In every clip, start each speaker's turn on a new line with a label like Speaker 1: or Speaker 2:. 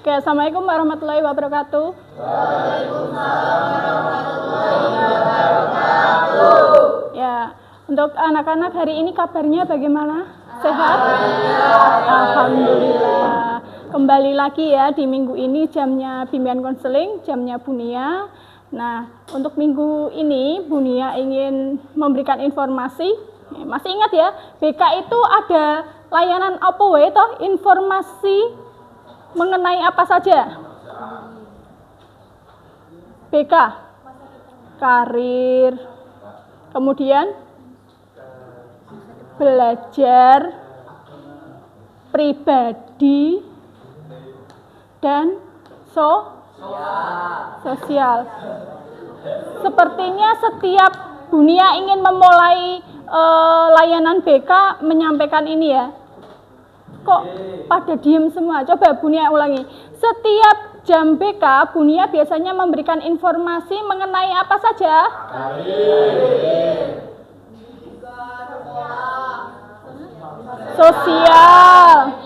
Speaker 1: Oke, assalamualaikum warahmatullahi wabarakatuh.
Speaker 2: Waalaikumsalam warahmatullahi wabarakatuh.
Speaker 1: Ya, untuk anak-anak hari ini kabarnya bagaimana? Sehat? Alhamdulillah. Kembali lagi ya di minggu ini jamnya bimbingan konseling, jamnya Bunia. Nah, untuk minggu ini Bunia ingin memberikan informasi. Masih ingat ya, BK itu ada layanan apa wae toh? Informasi mengenai apa saja? BK, karir, kemudian belajar, pribadi, dan sosial. Sepertinya setiap Bunia ingin memulai layanan BK menyampaikan ini ya. Kok pada diem semua? Coba Bunia ulangi. Setiap jam BK, Bunia biasanya memberikan informasi mengenai apa saja? Sosial,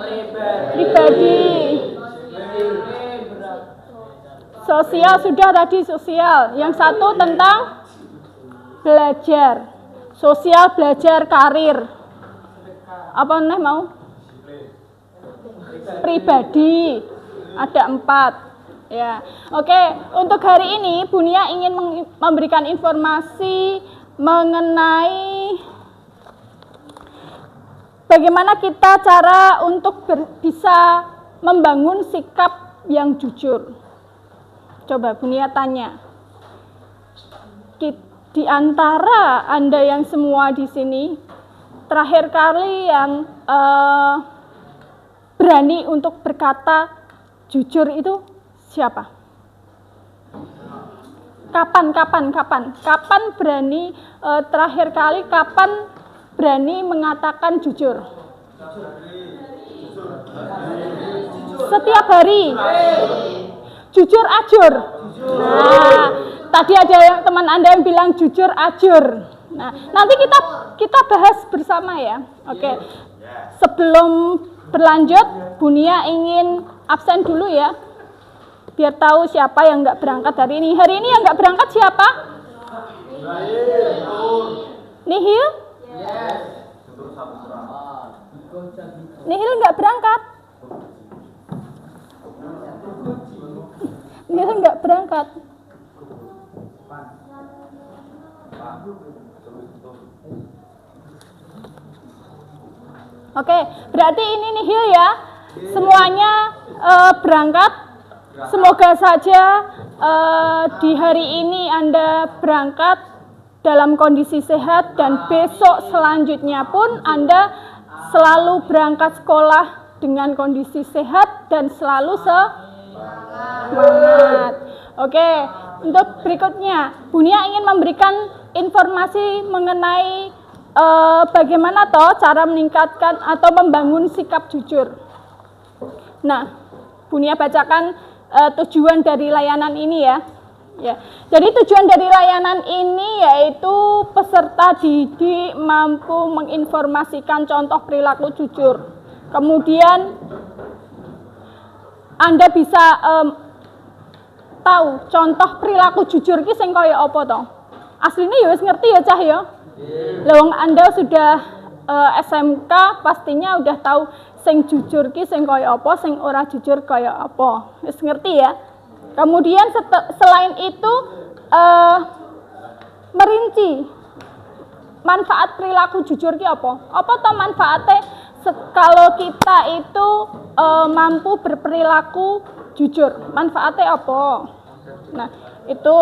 Speaker 1: pribadi. Sosial sudah tadi sosial. Yang satu tentang belajar. Sosial, belajar, karir. Apa nih mau? Pribadi ada 4 ya. Oke, untuk hari ini Bunia ingin memberikan informasi mengenai bagaimana kita cara untuk bisa membangun sikap yang jujur. Coba Bunia tanya, di antara Anda yang semua di sini terakhir kali yang berani untuk berkata jujur itu siapa? Kapan berani terakhir kali kapan berani mengatakan jujur? Setiap hari. Jujur ajur. Nah, tadi ada teman Anda yang bilang jujur ajur. Nah, nanti kita bahas bersama ya. Oke. Sebelum berlanjut, Bunia ingin absen dulu ya, biar tahu siapa yang nggak berangkat hari ini. Hari ini yang nggak berangkat siapa? Nihil? Nihil nggak berangkat. Nihil nggak berangkat. Oke, berarti ini nihil ya. Semuanya berangkat. Semoga saja di hari ini Anda berangkat dalam kondisi sehat dan besok selanjutnya pun Anda selalu berangkat sekolah dengan kondisi sehat dan selalu semangat. Oke, untuk berikutnya Bunia ingin memberikan informasi mengenai bagaimana toh cara meningkatkan atau membangun sikap jujur. Nah, Bunia bacakan tujuan dari layanan ini ya. Jadi tujuan dari layanan ini yaitu peserta didik mampu menginformasikan contoh perilaku jujur. Kemudian Anda bisa tahu contoh perilaku jujur ki sing kaya apa toh. Aslinya ya wis ngerti ya cah ya. Lawang Anda sudah SMK pastinya udah tahu sing jujur ki sing kaya apa, sing ora jujur kaya apa. Wis ngerti ya. Kemudian selain itu merinci manfaat perilaku jujur ki apa? Apa toh manfaatnya kalau kita itu mampu berperilaku jujur? Manfaatnya apa? Nah, itu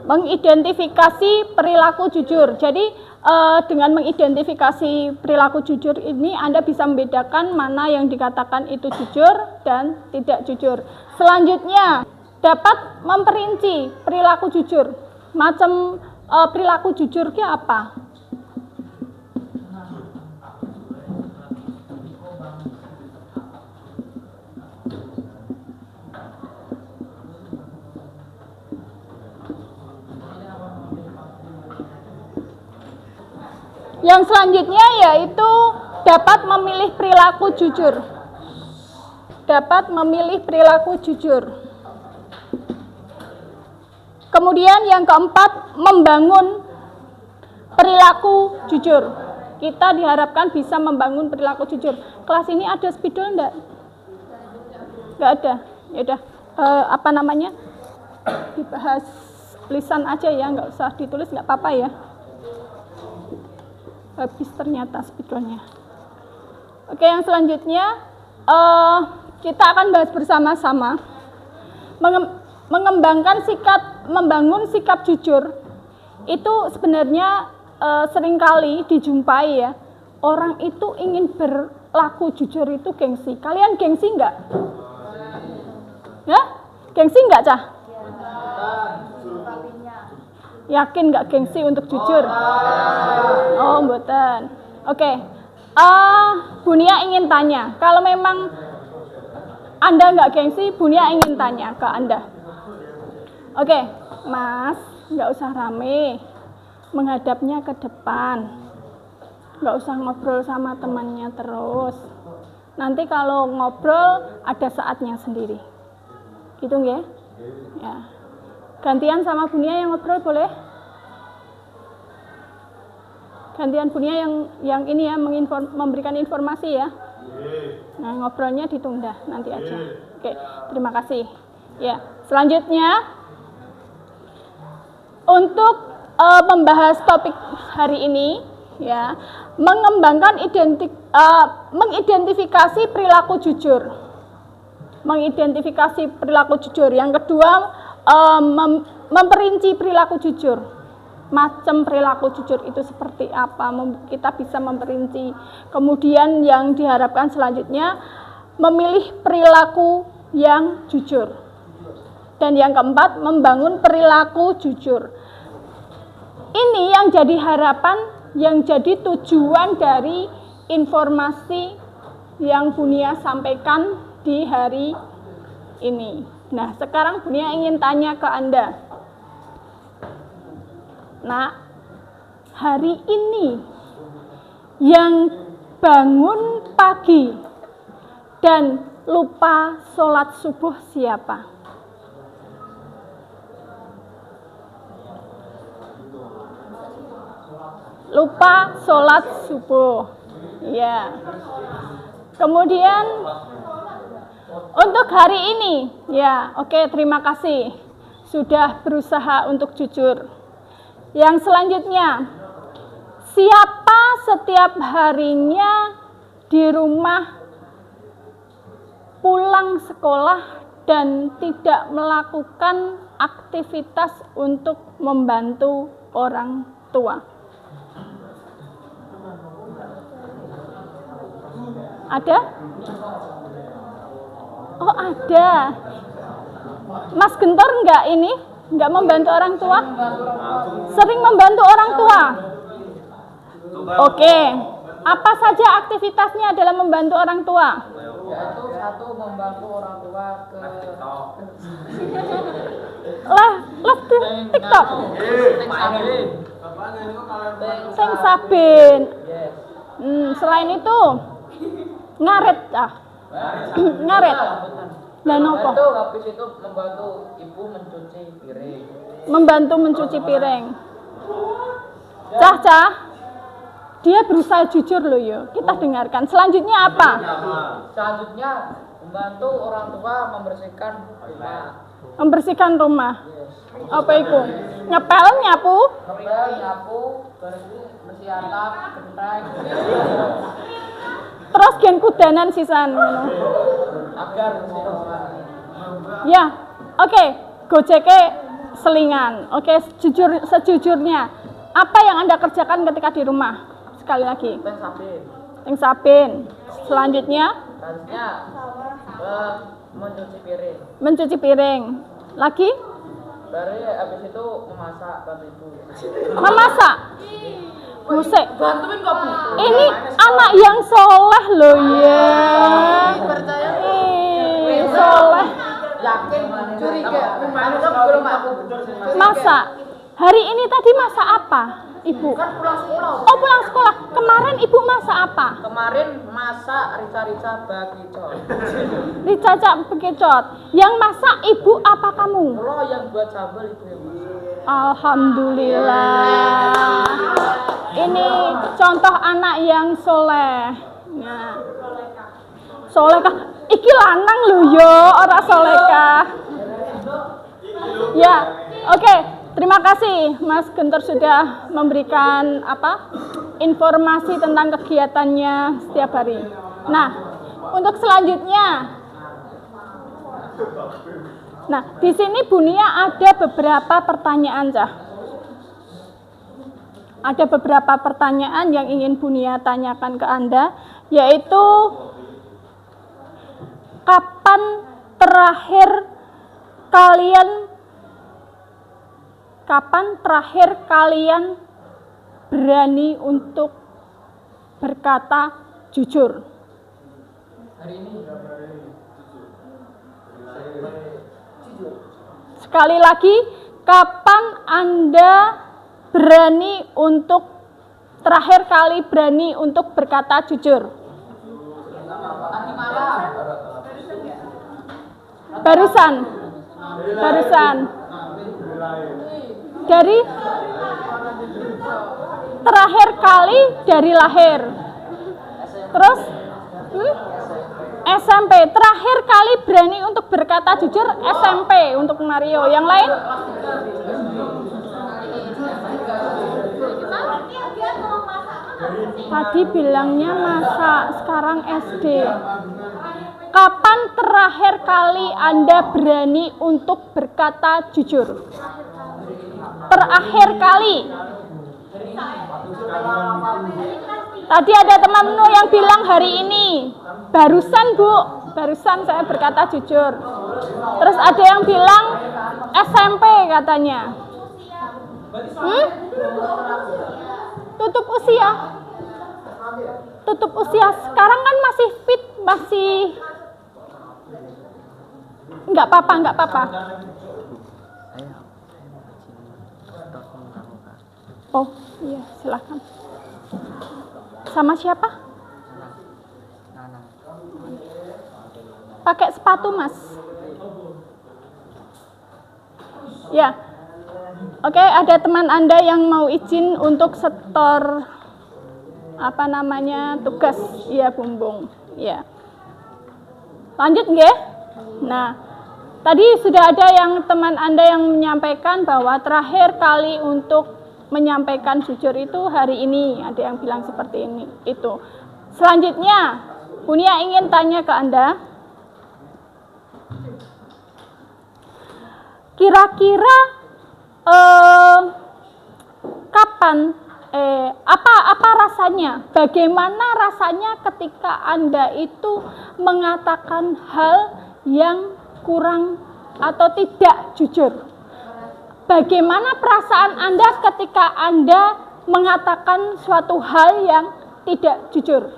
Speaker 1: mengidentifikasi perilaku jujur. Jadi dengan mengidentifikasi perilaku jujur ini Anda bisa membedakan mana yang dikatakan itu jujur dan tidak jujur. Selanjutnya dapat memperinci perilaku jujur. Macam perilaku jujur ki apa? Yang selanjutnya yaitu dapat memilih perilaku jujur. Dapat memilih perilaku jujur. Kemudian yang keempat, membangun perilaku jujur. Kita diharapkan bisa membangun perilaku jujur. Kelas ini ada spidol enggak? Enggak ada. Ya udah, apa namanya? Dibahas lisan aja ya, nggak usah ditulis, nggak apa-apa ya. Habis ternyata spidolnya. Oke, yang selanjutnya kita akan bahas bersama-sama membangun sikap jujur. Itu sebenarnya seringkali dijumpai ya, orang itu ingin berlaku jujur itu gengsi. Kalian gengsi nggak? Ya, gengsi nggak, Cah? Yakin nggak gengsi untuk jujur? Oh, mboten. Oke. Bunia ingin tanya, kalau memang Anda nggak gengsi, Bunia ingin tanya ke Anda. Oke, Mas, nggak usah rame, menghadapnya ke depan, nggak usah ngobrol sama temannya terus. Nanti kalau ngobrol ada saatnya sendiri, gitu nggih? Ya. Gantian sama Bunia yang ngobrol boleh? Gantian Bunia yang ini ya, memberikan informasi ya. Nah, ngobrolnya ditunda nanti aja. Oke, terima kasih. Ya, selanjutnya untuk membahas topik hari ini ya, mengidentifikasi perilaku jujur. Mengidentifikasi perilaku jujur. Yang kedua, memperinci perilaku jujur. Macam perilaku jujur itu seperti apa, kita bisa memperinci. Kemudian yang diharapkan selanjutnya, memilih perilaku yang jujur. Dan yang keempat, membangun perilaku jujur. Ini yang jadi harapan, yang jadi tujuan dari informasi yang Bunia sampaikan di hari ini. Nah, sekarang Bunia ingin tanya ke Anda. Nah, hari ini yang bangun pagi dan lupa sholat subuh siapa? Lupa sholat subuh. Ya. Kemudian untuk hari ini, ya, oke, terima kasih sudah berusaha untuk jujur. Yang selanjutnya, siapa setiap harinya di rumah pulang sekolah dan tidak melakukan aktivitas untuk membantu orang tua? Ada? Oh, ada. Mas Gentor enggak ini? Enggak membantu orang tua? Sering membantu orang tua? Oke. Apa saja aktivitasnya dalam membantu orang tua?
Speaker 2: Yaitu satu, membantu orang tua ke
Speaker 1: TikTok. Sing sabin. Selain itu ngaret ngaret. Dan apa?
Speaker 2: Itu habis itu membantu ibu mencuci piring.
Speaker 1: Membantu mencuci piring. Cah. Dia berusaha jujur loh yuk. Kita dengarkan. Selanjutnya apa?
Speaker 2: Selanjutnya membantu orang tua membersihkan rumah.
Speaker 1: Membersihkan rumah. Apa itu? Ngepel, nyapu?
Speaker 2: Ngepel, nyapu, bersih atap, genteng.
Speaker 1: Terus gen kudanan sisan.
Speaker 2: Agar bersih rumah.
Speaker 1: Ya, oke. Gojeke selingan. Oke, sejujurnya. Apa yang Anda kerjakan ketika di rumah? Sekali lagi. Teng sabin. Selanjutnya?
Speaker 2: Selanjutnya mencuci piring.
Speaker 1: Mencuci piring. Lagi?
Speaker 2: Baru habis itu memasak bantu ibu.
Speaker 1: Memasak? Musik.
Speaker 2: Bantuin kok Bu.
Speaker 1: Ini anak yang soleh loh ya.
Speaker 2: Percaya.
Speaker 1: Soleh.
Speaker 2: Yakin curiga. Belum aku.
Speaker 1: Masak. Hari ini tadi masak apa? Ibu.
Speaker 2: Kan pulang sekolah.
Speaker 1: Oh, pulang sekolah. Kemarin Ibu masak apa?
Speaker 2: Kemarin masak rica-rica bakicot.
Speaker 1: Dicacak bekicot. Yang masak Ibu apa kamu?
Speaker 2: Kalau yang buat sambal itu yang masak.
Speaker 1: Alhamdulillah. Ini contoh anak yang soleh. Nah. Solekah. Iki lanang lho yo, ora solekah. Ya, oke. Terima kasih Mas Guntur sudah memberikan informasi tentang kegiatannya setiap hari. Nah, untuk selanjutnya. Nah, di sini Bu Nia ada beberapa pertanyaan, Cah. Ada beberapa pertanyaan yang ingin Bu Nia tanyakan ke Anda, yaitu kapan terakhir kalian berani untuk berkata jujur?
Speaker 2: Hari ini.
Speaker 1: Sekali lagi, kapan Anda terakhir kali berani untuk berkata jujur?
Speaker 2: Tadi malam.
Speaker 1: Barusan. Dari terakhir kali dari lahir. Terus SMP. Terakhir kali berani untuk berkata jujur SMP untuk Mario. Yang lain? Tadi bilangnya masak, sekarang SD. Kapan terakhir kali Anda berani untuk berkata jujur? Terakhir kali. Tadi ada temanmu yang bilang hari ini. Barusan Bu, barusan saya berkata jujur. Terus ada yang bilang SMP katanya. Tutup usia. Sekarang kan masih fit, masih nggak apa-apa. Oh iya, silakan. Sama siapa? Pakai sepatu, Mas. Ya. Oke, ada teman Anda yang mau izin untuk setor tugas. Iya, bumbung. Ya. Lanjut nggih? Nah, tadi sudah ada yang teman Anda yang menyampaikan bahwa terakhir kali untuk menyampaikan jujur itu hari ini. Ada yang bilang seperti ini. Itu. Selanjutnya, Bu Nia ingin tanya ke Anda. Kira-kira kapan apa rasanya? Bagaimana rasanya ketika Anda itu mengatakan hal yang kurang atau tidak jujur? Bagaimana perasaan Anda ketika Anda mengatakan suatu hal yang tidak jujur?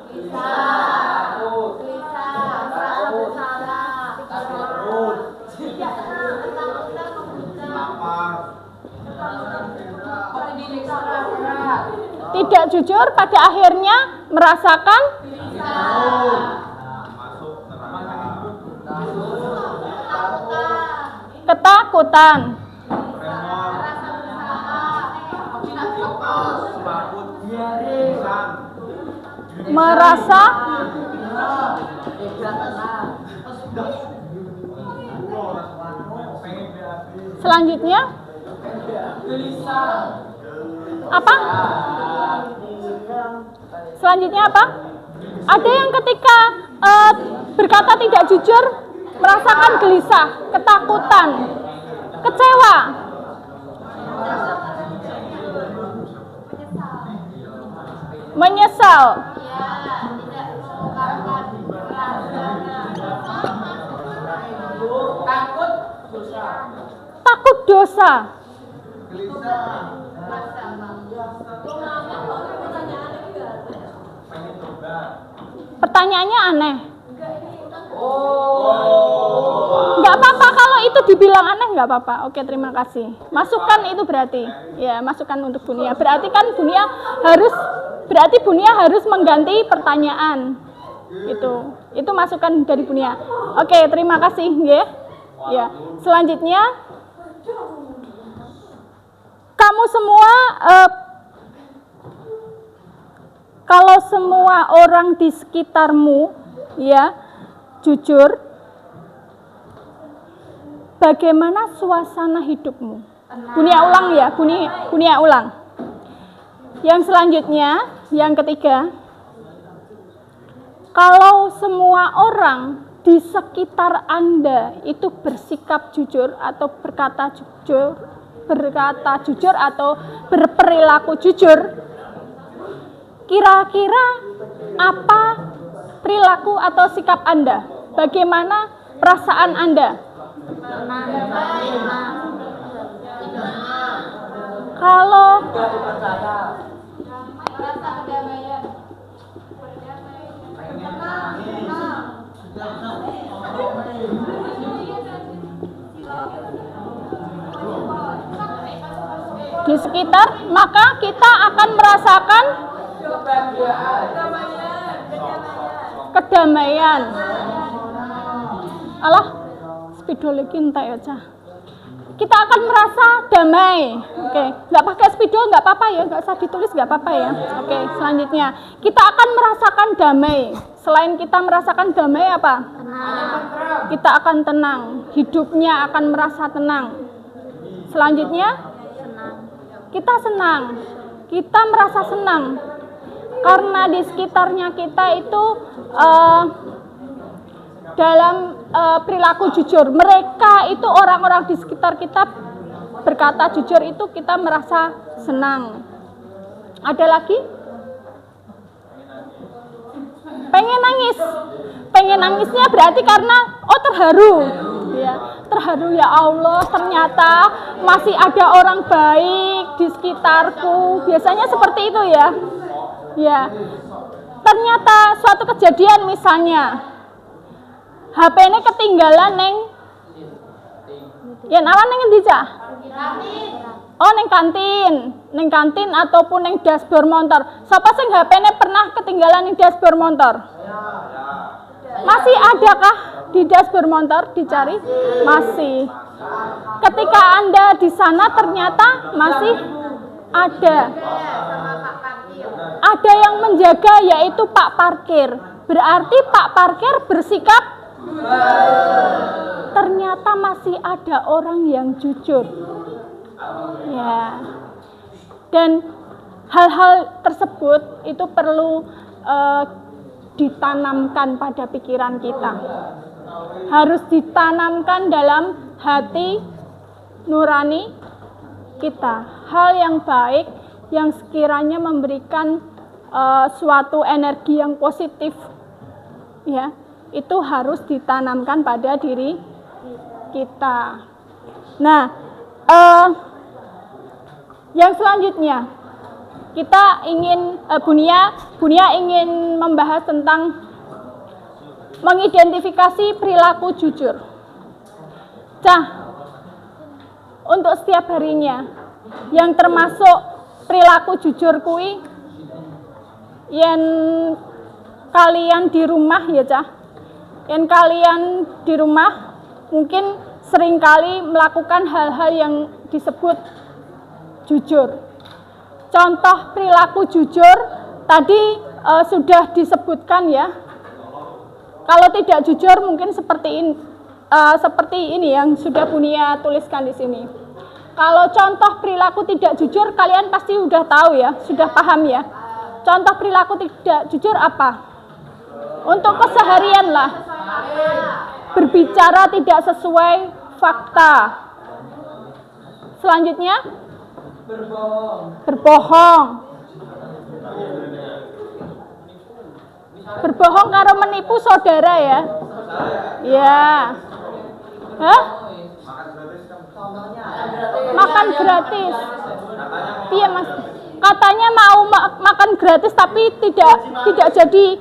Speaker 1: Tidak jujur pada akhirnya merasakan ketakutan, merasa selanjutnya apa? Selanjutnya apa? Ada yang ketika berkata tidak jujur merasakan gelisah, ketakutan, kecewa, menyesal, takut dosa. Pertanyaannya aneh. Nggak apa-apa kalau itu dibilang aneh nggak apa-apa. Oke, terima kasih. Masukan itu berarti, ya masukan untuk Bunia. Berarti kan berarti Bunia harus mengganti pertanyaan. Itu masukan dari Bunia. Oke, terima kasih, ya. Ya, selanjutnya kamu semua, kalau semua orang di sekitarmu, ya, jujur, bagaimana suasana hidupmu? Bunia ulang ya, Bunia ulang. Yang selanjutnya, yang ketiga, kalau semua orang di sekitar Anda itu bersikap jujur atau berkata jujur atau berperilaku jujur, kira-kira apa perilaku atau sikap Anda? Bagaimana perasaan Anda? Kalau di sekitar, maka kita akan merasakan kedamaian. Alah, spidol lagi entek ya, Cah. Kita akan merasa damai. Oke, nggak pakai spidol nggak apa-apa ya, nggak usah ditulis nggak apa-apa ya. Oke, selanjutnya kita akan merasakan damai. Selain kita merasakan damai apa? Tenang. Kita akan tenang. Hidupnya akan merasa tenang. Selanjutnya kita senang. Kita merasa senang karena di sekitarnya kita itu dalam perilaku jujur. Mereka itu orang-orang di sekitar kita berkata jujur, itu kita merasa senang. Ada lagi? Pengen nangis. Pengen nangisnya berarti karena terharu. Ya, terharu, ya Allah, ternyata masih ada orang baik di sekitarku. Biasanya seperti itu ya. Ya. Ternyata suatu kejadian, misalnya HP ini ketinggalan neng yen awan neng endi, Cak? Oh, neng kantin ataupun neng dashboard motor. Siapa sing HP-ne pernah ketinggalan neng dashboard motor? Masih adakah di dashboard motor dicari? Masih. Ketika Anda di sana ternyata masih ada. Ada yang menjaga, yaitu Pak Parkir. Berarti Pak Parkir bersikap ternyata masih ada orang yang jujur. Ya. Dan hal-hal tersebut itu perlu ditanamkan pada pikiran kita. Harus ditanamkan dalam hati nurani kita. Hal yang baik yang sekiranya memberikan suatu energi yang positif, ya, itu harus ditanamkan pada diri kita. Nah, yang selanjutnya kita ingin Bunia ingin membahas tentang mengidentifikasi perilaku jujur. Cah, untuk setiap harinya yang termasuk perilaku jujur kui yang kalian di rumah ya, Cah. Yang kalian di rumah mungkin seringkali melakukan hal-hal yang disebut jujur. Contoh perilaku jujur tadi sudah disebutkan ya. Kalau tidak jujur mungkin seperti ini yang sudah Bunia tuliskan di sini. Kalau contoh perilaku tidak jujur kalian pasti sudah tahu ya, sudah paham ya. Contoh perilaku tidak jujur apa? Untuk keseharian lah. Berbicara tidak sesuai fakta. Selanjutnya berbohong. Berbohong karo menipu saudara ya. Ya. Hah? Makan gratis. Iya, Mas. Katanya mau makan gratis tapi tidak jadi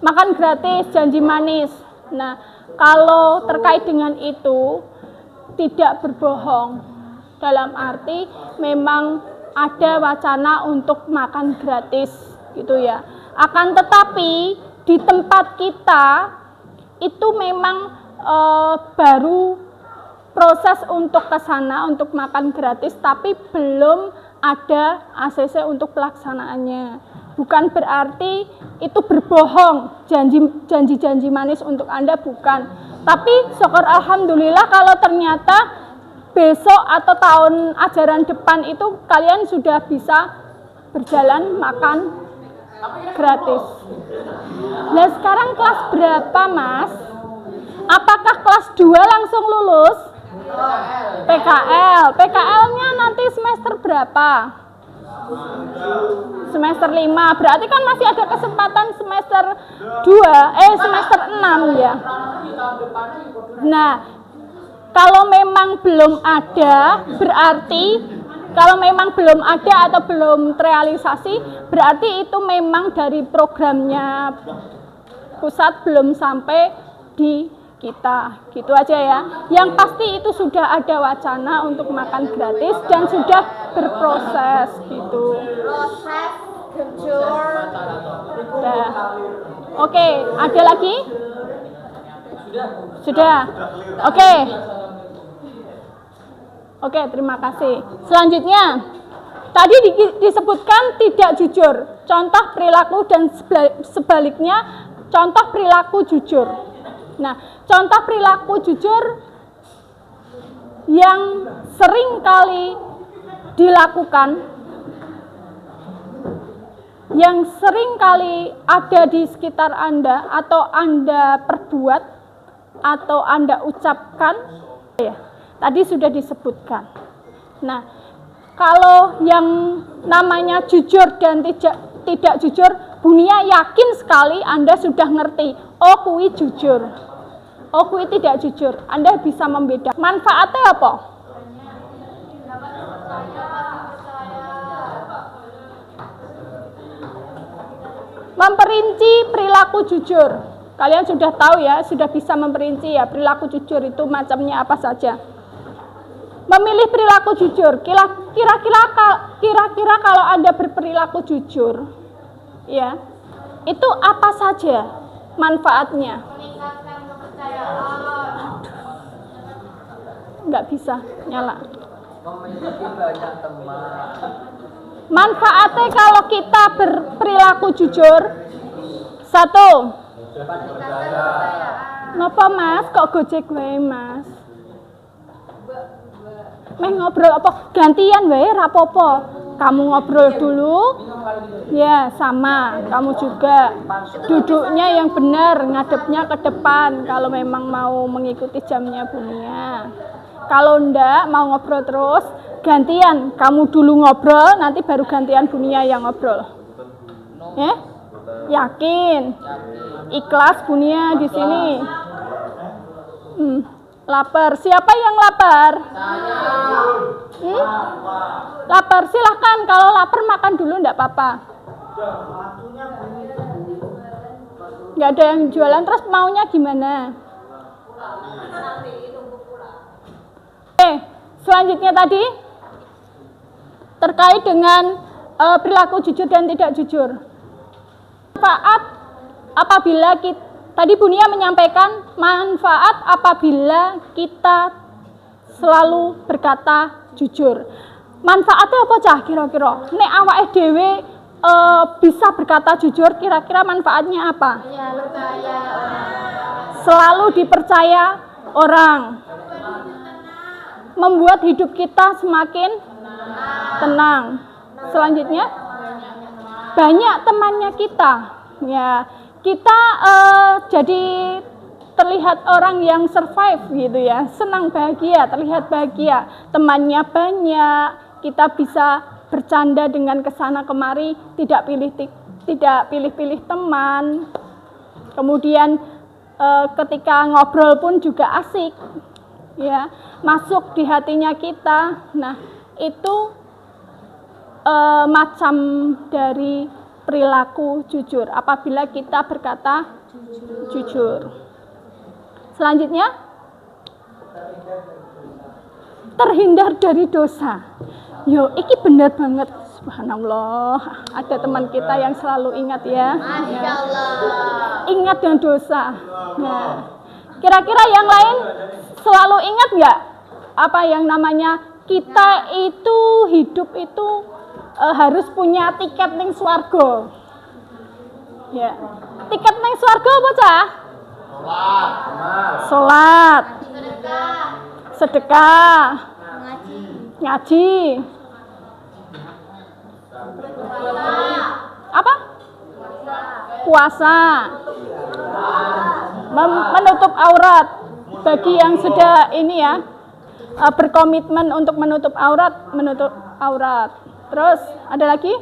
Speaker 1: makan gratis, janji manis. Nah, kalau terkait dengan itu, tidak berbohong. Dalam arti memang ada wacana untuk makan gratis gitu ya. Akan tetapi di tempat kita itu memang baru proses untuk ke sana untuk makan gratis, tapi belum ada ACC untuk pelaksanaannya. Bukan berarti itu berbohong, janji-janji manis untuk Anda, bukan. Tapi syukur alhamdulillah kalau ternyata besok atau tahun ajaran depan itu kalian sudah bisa berjalan makan gratis. Nah sekarang kelas berapa Mas? Apakah kelas 2 langsung lulus? PKL. PKL-nya nanti semester berapa? Semester 5. Berarti kan masih ada kesempatan semester 2, semester 6 ya. Nah, kalau memang belum ada, berarti kalau memang belum ada atau belum terrealisasi, berarti itu memang dari programnya pusat belum sampai di kita, gitu aja ya. Yang pasti itu sudah ada wacana untuk makan gratis dan sudah berproses gitu.
Speaker 3: Proses jujur.
Speaker 1: Udah. Oke, ada lagi? Sudah. Oke. Oke, terima kasih. Selanjutnya, tadi disebutkan tidak jujur. Contoh perilaku dan sebaliknya, contoh perilaku jujur. Nah, contoh perilaku jujur yang sering kali dilakukan, yang sering kali ada di sekitar Anda, atau Anda perbuat, atau Anda ucapkan, ya, tadi sudah disebutkan. Nah, kalau yang namanya jujur dan tidak jujur, Bunia yakin sekali Anda sudah ngerti, oh kui jujur. Oh, kui tidak jujur. Anda bisa membedakan. Manfaatnya apa? Memperinci perilaku jujur. Kalian sudah tahu ya, sudah bisa memperinci ya perilaku jujur itu macamnya apa saja. Memilih perilaku jujur. Kira-kira kalau Anda berperilaku jujur, ya, itu apa saja manfaatnya? Nggak bisa nyala.
Speaker 2: Memiliki banyak teman.
Speaker 1: Manfaatnya kalau kita berperilaku jujur, satu, ngapa Mas? Kok gojek wae Mas? Meh ngobrol apa? Gantian wae rapopo. Kamu ngobrol dulu, ya sama. Kamu juga duduknya yang benar, ngadepnya ke depan. Kalau memang mau mengikuti jamnya Bunia. Kalau enggak mau ngobrol terus, gantian. Kamu dulu ngobrol, nanti baru gantian Bunia yang ngobrol. Yakin? Ikhlas Bunia di sini. Lapar. Siapa yang lapar? Lapar, silahkan. Kalau lapar makan dulu, enggak apa-apa. Enggak ada yang jualan, terus maunya gimana? Oke, selanjutnya tadi terkait dengan perilaku jujur dan tidak jujur. Manfaat apabila kita, tadi Bunia menyampaikan manfaat apabila kita selalu berkata jujur. Manfaatnya apa cah kira-kira? Nek awake dhewe bisa berkata jujur, kira-kira manfaatnya apa? Selalu dipercaya orang. Membuat hidup kita semakin tenang. Selanjutnya, banyak temannya kita. Ya, kita jadi terlihat orang yang survive gitu ya, senang bahagia, terlihat bahagia. Temannya banyak, kita bisa bercanda dengan kesana kemari, tidak pilih-pilih teman. Kemudian ketika ngobrol pun juga asik. Ya, masuk di hatinya kita. Nah, itu macam dari perilaku jujur apabila kita berkata jujur. Selanjutnya, terhindar dari dosa. Yo, iki bener banget. Subhanallah. Ada teman kita yang selalu ingat ya.
Speaker 3: Masya Allah.
Speaker 1: Ingat dengan dosa. Nah, kira-kira yang lain selalu ingat nggak apa yang namanya kita itu hidup itu harus punya tiket ning swarga. Ya. Tiket ning swarga apa, Cah? Salat. Sedekah. Ngaji. Apa? Puasa. Menutup aurat. Bagi yang sudah ini ya, berkomitmen untuk menutup aurat. Terus ada lagi?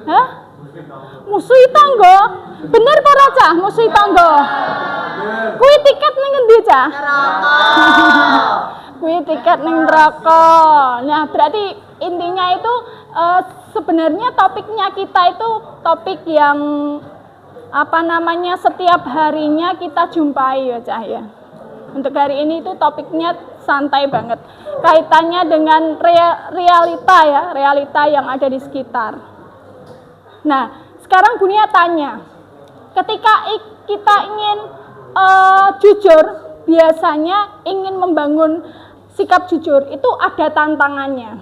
Speaker 1: Hah? Musuhi tangga. Bener para Cah, musuhi tangga. Kuwi tiket ning endi, Cah? Kuwi tiket ning neraka. Nah, berarti intinya itu sebenarnya topiknya kita itu topik yang apa namanya setiap harinya kita jumpai ya, Cah ya. Untuk hari ini itu topiknya santai banget. Kaitannya dengan realita ya, realita yang ada di sekitar. Nah, sekarang Bunia tanya, ketika kita ingin jujur, biasanya ingin membangun sikap jujur, itu ada tantangannya.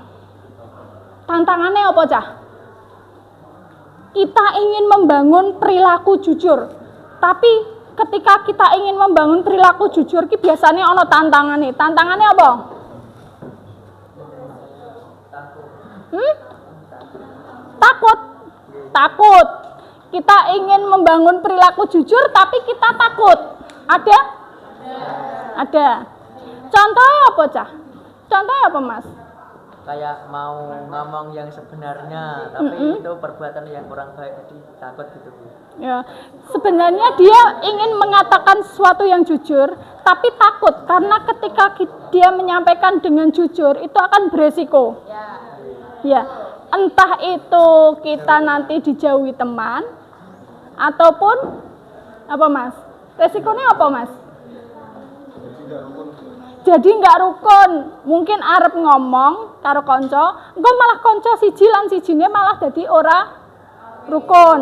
Speaker 1: Tantangannya apa, Cah? Kita ingin membangun perilaku jujur, tapi ketika kita ingin membangun perilaku jujur, biasanya ada tantangannya. Tantangannya apa? Takut. Kita ingin membangun perilaku jujur, tapi kita takut. Ada? Ada. Contohnya apa, Cah? Contohnya apa, Mas?
Speaker 2: Kayak mau ngomong yang sebenarnya, tapi itu perbuatan yang kurang baik, jadi takut gitu Bu.
Speaker 1: Ya, sebenarnya dia ingin mengatakan sesuatu yang jujur, tapi takut karena ketika dia menyampaikan dengan jujur itu akan beresiko. Ya, entah itu kita nanti dijauhi teman ataupun apa, Mas? Resikonya apa, Mas? Jadi nggak rukun, mungkin arep ngomong karo konco, engko malah konco siji lan sijine malah dadi ora rukun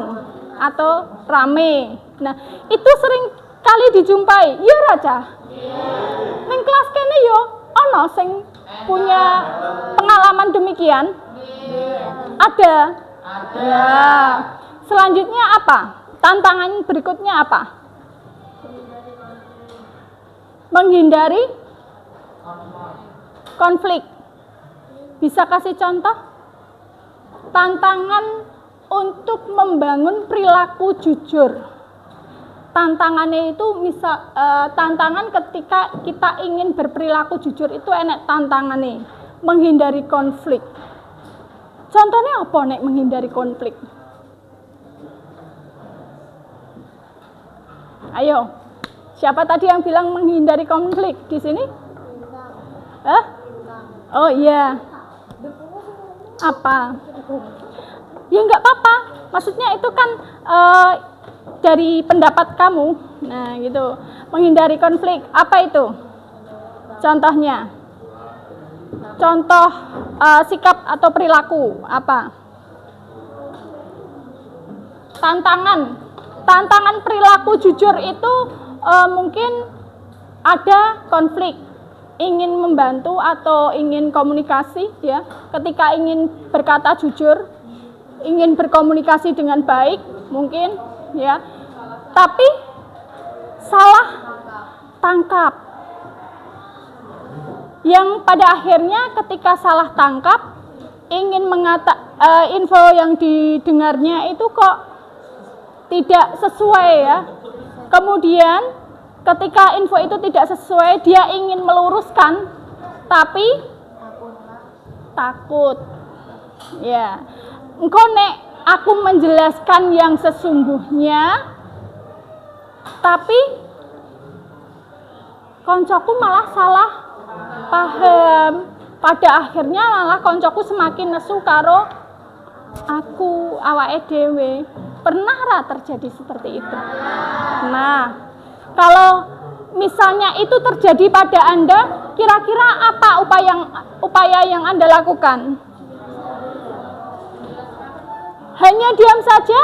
Speaker 1: atau rame. Nah, itu sering kali dijumpai. Iya Raja. Ning kelas kene yo ono sing punya pengalaman demikian. Ada. Ya. Selanjutnya apa? Tantangan berikutnya apa? Menghindari konflik. Bisa kasih contoh? Tantangan untuk membangun perilaku jujur. Tantangannya itu tantangan ketika kita ingin berperilaku jujur itu enak tantangannya. Menghindari konflik. Contohnya apa nek menghindari konflik? Ayo. Siapa tadi yang bilang menghindari konflik di sini? Oh iya. Apa? Ya nggak apa-apa. Maksudnya itu kan dari pendapat kamu. Nah gitu. Menghindari konflik. Apa itu? Contohnya. Contoh sikap atau perilaku. Apa? Tantangan perilaku jujur itu mungkin ada konflik. Ingin membantu atau ingin komunikasi ya, ketika ingin berkata jujur, ingin berkomunikasi dengan baik mungkin ya, tapi salah tangkap, yang pada akhirnya ketika salah tangkap ingin info yang didengarnya itu kok tidak sesuai ya, kemudian ketika info itu tidak sesuai, dia ingin meluruskan, tapi takut. Ya, engko nek aku menjelaskan yang sesungguhnya, tapi koncoku malah salah paham. Pada akhirnya malah koncoku semakin nesu karo aku, awake dhewe. Pernah ra terjadi seperti itu? Nah, kalau misalnya itu terjadi pada Anda, kira-kira apa upaya yang Anda lakukan? Hanya diam saja?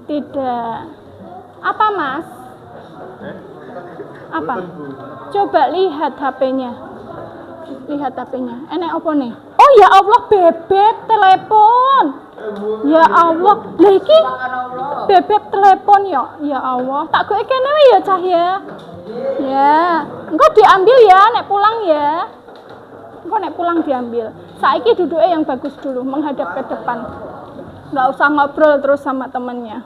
Speaker 1: Tidak. Apa, Mas? Apa? Coba lihat HP-nya. Lihat HP-nya. Enek apa nih? Oh ya Allah, bebek telepon. Ya Allah, lah iki bebek telepon ya. Ya Allah, tak goe kene wae ya cah ya. Ya, engko diambil ya nek pulang ya. Engko nek pulang diambil. Saiki duduknya yang bagus dulu, menghadap ke depan. Nggak usah ngobrol terus sama temennya.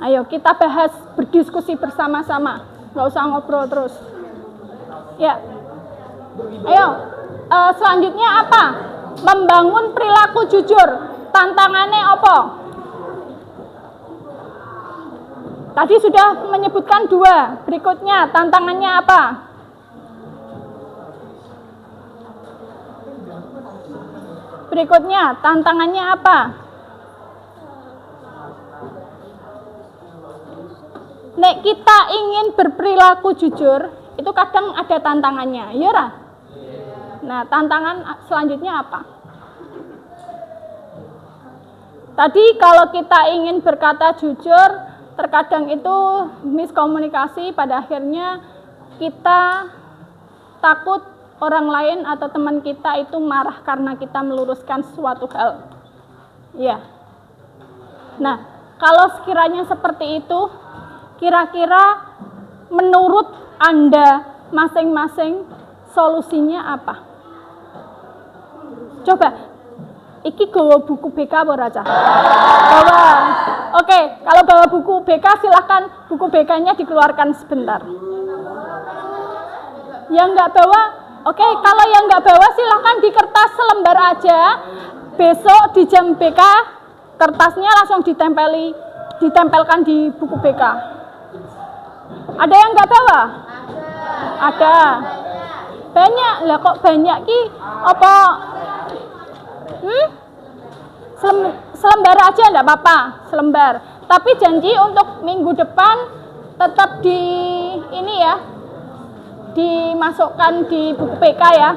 Speaker 1: Ayo kita bahas, berdiskusi bersama-sama. Nggak usah ngobrol terus. Ya. Ayo, selanjutnya apa? Membangun perilaku jujur. Tantangannya apa? Tadi sudah menyebutkan 2. Berikutnya tantangannya apa? Berikutnya tantangannya apa? Nek kita ingin berperilaku jujur, itu kadang ada tantangannya, ya Ra? Nah, tantangan selanjutnya apa? Tadi kalau kita ingin berkata jujur, terkadang itu miskomunikasi, pada akhirnya kita takut orang lain atau teman kita itu marah karena kita meluruskan suatu hal. Ya. Nah, kalau sekiranya seperti itu, kira-kira menurut Anda masing-masing solusinya apa? Coba, iki bawa buku BK apa Raja? Bawa. Oke, kalau bawa buku BK silahkan buku BK-nya dikeluarkan sebentar. Yang nggak bawa, oke, kalau yang nggak bawa silahkan di kertas selembar aja. Besok di jam BK kertasnya langsung ditempelkan di buku BK. Ada yang nggak bawa? Ada. Banyak lah, kok banyak ki apa? Selembar aja enggak apa-apa, selembar. Tapi janji untuk minggu depan tetap di ini ya, dimasukkan di buku PK ya.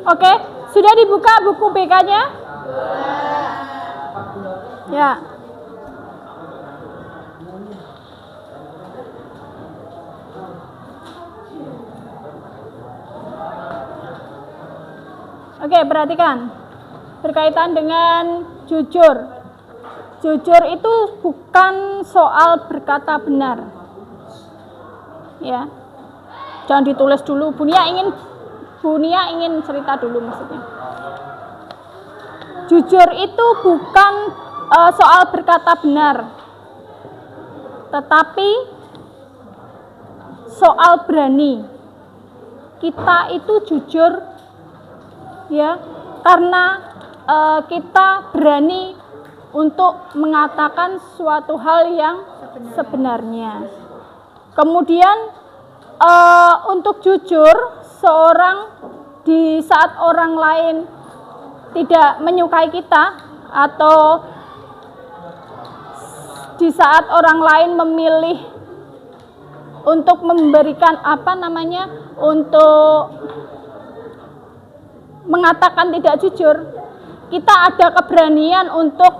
Speaker 1: Oke, sudah dibuka buku BK-nya? Ya. Oke, perhatikan. Berkaitan dengan jujur. Jujur itu bukan soal berkata benar. Ya. Jangan ditulis dulu. Bunia ingin cerita dulu maksudnya. Jujur itu bukan soal berkata benar, tetapi soal berani. kita itu jujur, ya, karena kita berani untuk mengatakan suatu hal yang sebenarnya. Kemudian untuk jujur, seorang di saat orang lain tidak menyukai kita, atau di saat orang lain memilih untuk memberikan untuk mengatakan tidak jujur, kita ada keberanian untuk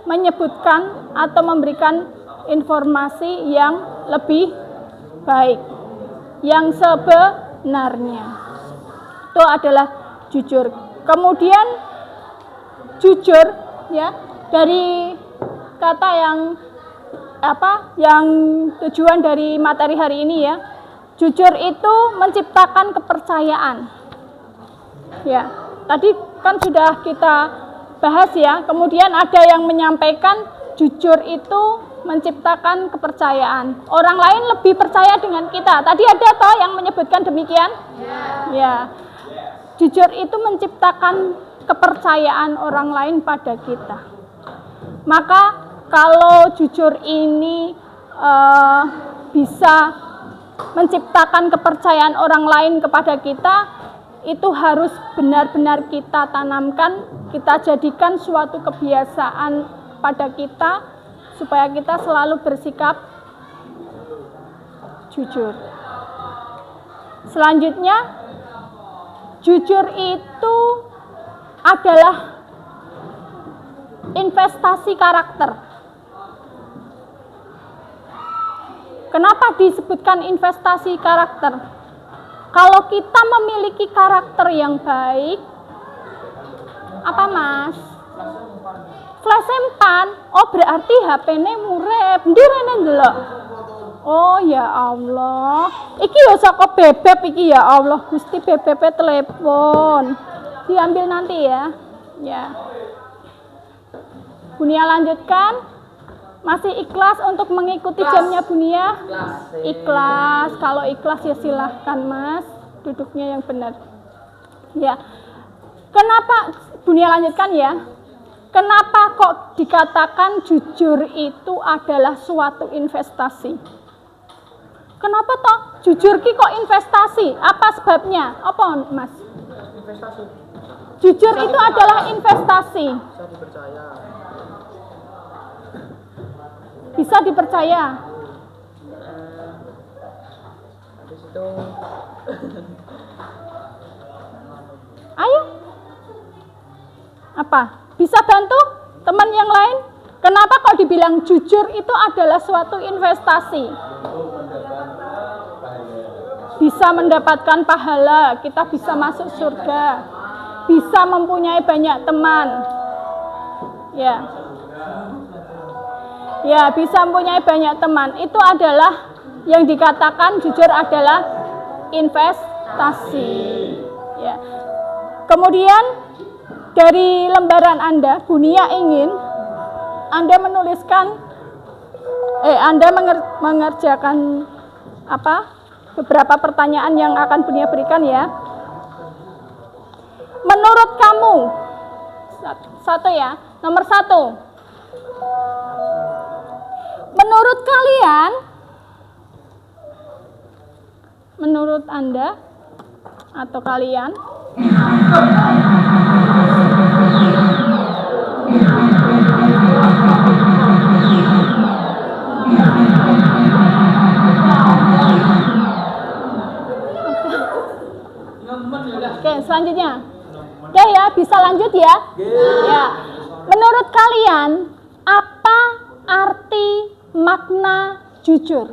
Speaker 1: menyebutkan atau memberikan informasi yang lebih baik, yang sebenarnya. Itu adalah jujur. Kemudian jujur, ya, dari kata yang tujuan dari materi hari ini, ya. Jujur itu menciptakan kepercayaan. Ya, tadi kan sudah kita bahas, ya. Kemudian ada yang menyampaikan jujur itu menciptakan kepercayaan. Orang lain lebih percaya dengan kita. Tadi ada toh yang menyebutkan demikian? Ya. Jujur itu menciptakan kepercayaan orang lain pada kita. Maka kalau jujur ini bisa menciptakan kepercayaan orang lain kepada kita, itu harus benar-benar kita tanamkan, kita jadikan suatu kebiasaan pada kita, supaya kita selalu bersikap jujur. Selanjutnya, jujur itu adalah investasi karakter. Kenapa disebutkan investasi karakter? Kalau kita memiliki karakter yang baik, apa Mas? Flash empan, oh berarti HP-ne murep, ndirene ndelok. Oh ya Allah, iki yo saka bebek iki, ya Allah, Gusti bebek telepon. Diambil nanti ya. Ya. Bunia lanjutkan. Masih ikhlas untuk mengikuti jamnya Bunia? Ikhlas. Kalau ikhlas ya silahkan Mas, duduknya yang benar. Ya. Kenapa Bunia lanjutkan ya? Kenapa kok dikatakan jujur itu adalah suatu investasi? Kenapa toh jujur ki kok investasi? Apa sebabnya? Apa Mas?
Speaker 2: Investasi.
Speaker 1: Jujur itu adalah investasi.
Speaker 2: Bisa dipercaya.
Speaker 1: Bisa dipercaya.
Speaker 2: Habis itu
Speaker 1: Ayo. Apa? Bisa bantu teman yang lain? Kenapa kok dibilang jujur itu adalah suatu investasi? Bisa mendapatkan pahala, kita bisa masuk surga, bisa mempunyai banyak teman. Ya. Ya, bisa mempunyai banyak teman. Itu adalah yang dikatakan jujur adalah investasi. Ya. Kemudian dari lembaran Anda, Bunia ingin Anda menuliskan Anda mengerjakan beberapa pertanyaan yang akan Bunia berikan ya. Menurut kamu, satu ya, nomor 1. Menurut kalian, menurut Anda atau kalian, oke, selanjutnya. Oke ya, bisa lanjut ya. Ya. Menurut kalian, apa arti makna jujur?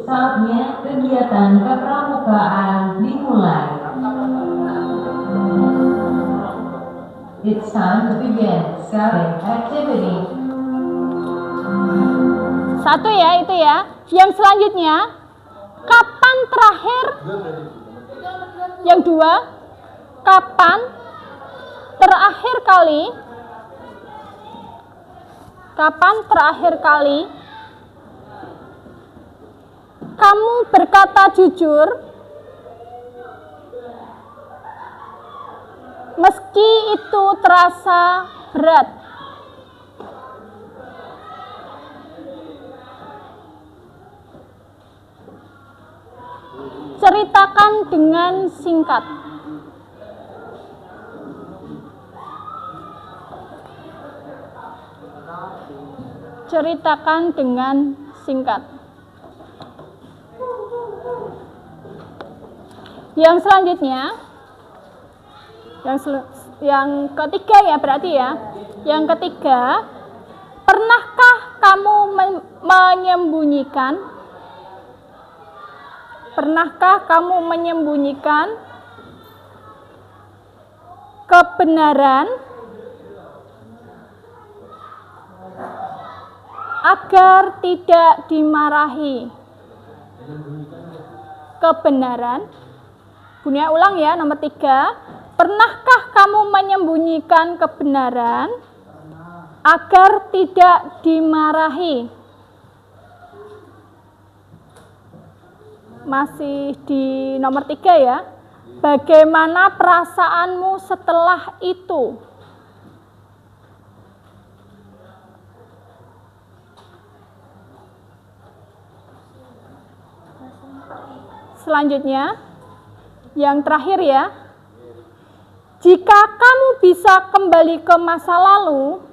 Speaker 4: Saatnya kegiatan kepramukaan dimulai. It's time to begin spelling activity.
Speaker 1: 1 ya, itu ya. Yang selanjutnya, kapan terakhir? Yang 2, kapan terakhir kali? Kapan terakhir kali kamu berkata jujur, meski itu terasa berat. Ceritakan dengan singkat. Ceritakan dengan singkat. Yang selanjutnya, yang ketiga ya berarti ya. Yang ketiga, pernahkah kamu menyembunyikan? Pernahkah kamu menyembunyikan kebenaran agar tidak dimarahi? Kebenaran. Bunyi ulang ya, nomor 3. Pernahkah kamu menyembunyikan kebenaran agar tidak dimarahi? Masih di nomor 3 ya. Bagaimana perasaanmu setelah itu? Selanjutnya, yang terakhir ya. Jika kamu bisa kembali ke masa lalu,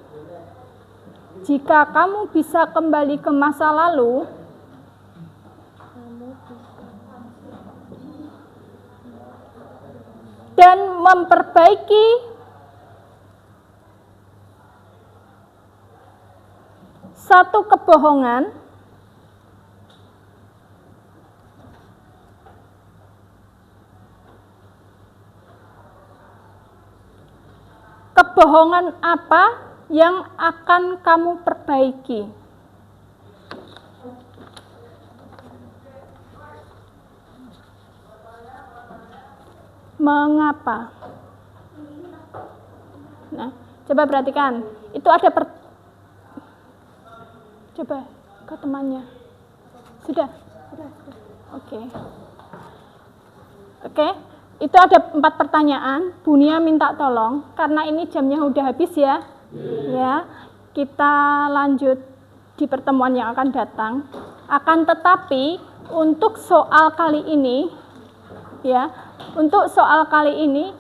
Speaker 1: jika kamu bisa kembali ke masa lalu, dan memperbaiki satu kebohongan, kebohongan apa yang akan kamu perbaiki? Mengapa? Nah, coba perhatikan. Itu ada coba ke temannya. Sudah. Oke. Oke. Itu ada 4 pertanyaan. Bunia minta tolong karena ini jamnya udah habis ya. Ya. Kita lanjut di pertemuan yang akan datang. Akan tetapi untuk soal kali ini ya, untuk soal kali ini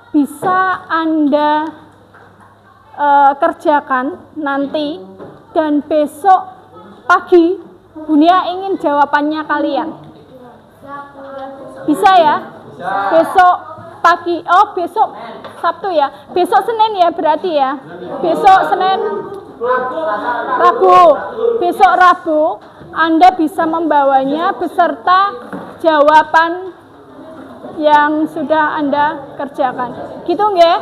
Speaker 1: bisa Anda kerjakan nanti dan besok pagi Bunia ingin jawabannya kalian. Bisa ya? Besok pagi, besok Sabtu ya, besok Senin ya berarti ya, besok Senin, Rabu, besok Rabu Anda bisa membawanya beserta jawaban yang sudah Anda kerjakan, gitu nggih?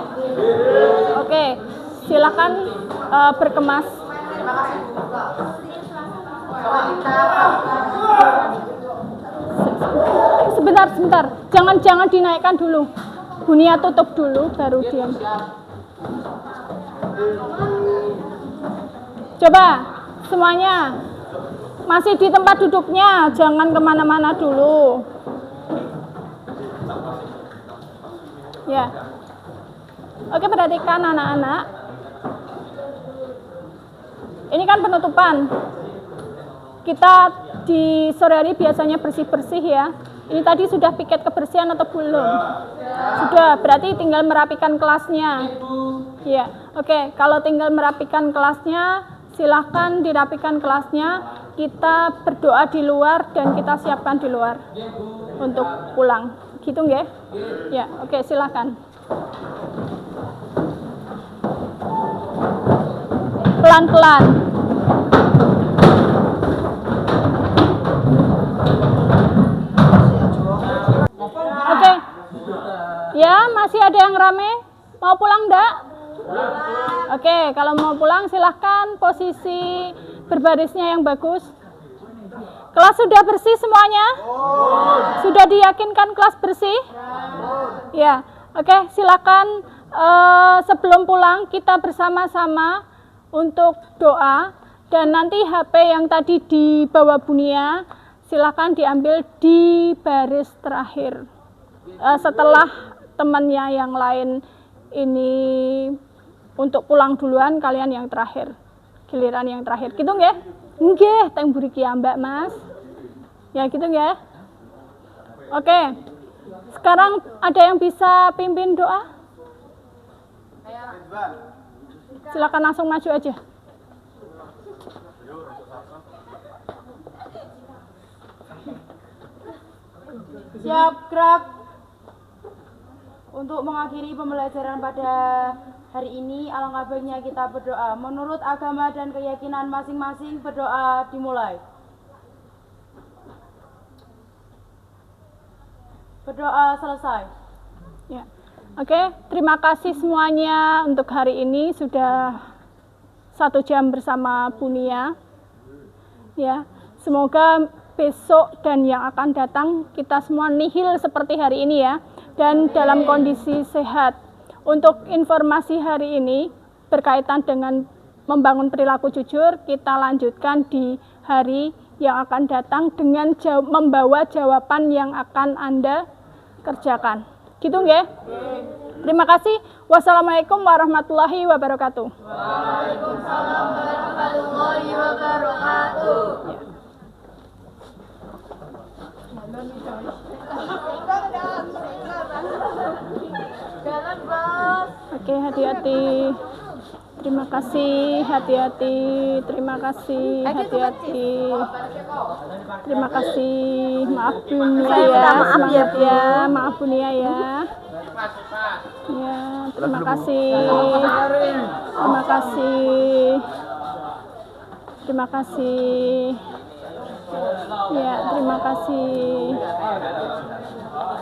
Speaker 1: Oke, silakan berkemas. Sebentar, jangan dinaikkan dulu. Bunia tutup dulu, baru diam. Coba semuanya masih di tempat duduknya, jangan kemana-mana dulu. Ya, oke, perhatikan anak-anak. Ini kan penutupan. Kita di sore hari biasanya bersih-bersih ya. Ini tadi sudah piket kebersihan atau belum? Sudah, berarti tinggal merapikan kelasnya. Ya, oke. Kalau tinggal merapikan kelasnya, silahkan dirapikan kelasnya. Kita berdoa di luar dan kita siapkan di luar untuk pulang. Gitu nggih? Ya, oke, silahkan. Pelan-pelan. Oke. Ya, masih ada yang rame? Mau pulang enggak? Oke, kalau mau pulang silahkan posisi berbarisnya yang bagus. Kelas sudah bersih semuanya? Sudah diyakinkan kelas bersih? Ya, oke, silakan sebelum pulang kita bersama-sama untuk doa dan nanti HP yang tadi dibawa Bunia silakan diambil di baris terakhir. Setelah temannya yang lain ini untuk pulang duluan, kalian yang terakhir, giliran yang terakhir. Gitu nggih? Nggih, teng mriki ya Mbak Mas. Ya gitu nggih. Oke. Sekarang ada yang bisa pimpin doa? Silakan langsung maju aja.
Speaker 3: Siap gerak. Untuk mengakhiri pembelajaran pada hari ini, alangkah baiknya kita berdoa. Menurut agama dan keyakinan masing-masing, berdoa dimulai. Berdoa selesai.
Speaker 1: Ya. Oke, terima kasih semuanya untuk hari ini sudah 1 jam bersama Bu Nia. Ya, semoga besok dan yang akan datang kita semua nihil seperti hari ini ya, dan dalam kondisi sehat. Untuk informasi hari ini berkaitan dengan membangun perilaku jujur, kita lanjutkan di hari yang akan datang dengan membawa jawaban yang akan Anda kerjakan. Gitu nggih? Terima kasih. Wassalamualaikum warahmatullahi wabarakatuh.
Speaker 3: Waalaikumsalam warahmatullahi wabarakatuh. Jalan, Bos.
Speaker 1: Oke, hati-hati. Terima kasih, hati-hati. Terima kasih, hati-hati. Terima kasih. Maaf Bu Nia ya, semangat ya. Maaf Bu Nia ya. Ya, terima kasih. Terima kasih. Terima kasih. Ya, terima kasih.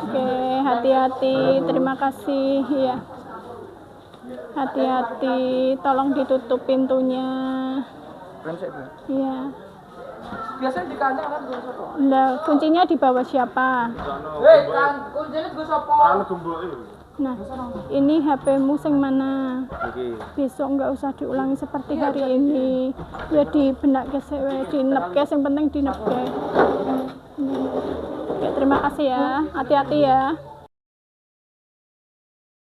Speaker 1: Oke, hati-hati. Terima kasih. Ya. Hati-hati, tolong ditutup pintunya. Iya.
Speaker 2: Biasanya di kandang kan gue sopo.
Speaker 1: Nah, kuncinya di bawah siapa?
Speaker 2: Kan kuncinya gue sopo.
Speaker 1: Nah, ini HP-mu sing mana? Besok nggak usah diulangi seperti hari ini. Ya di benak kesewe, di nepke, yang penting di nepke. Oke, terima kasih ya. Hati-hati ya.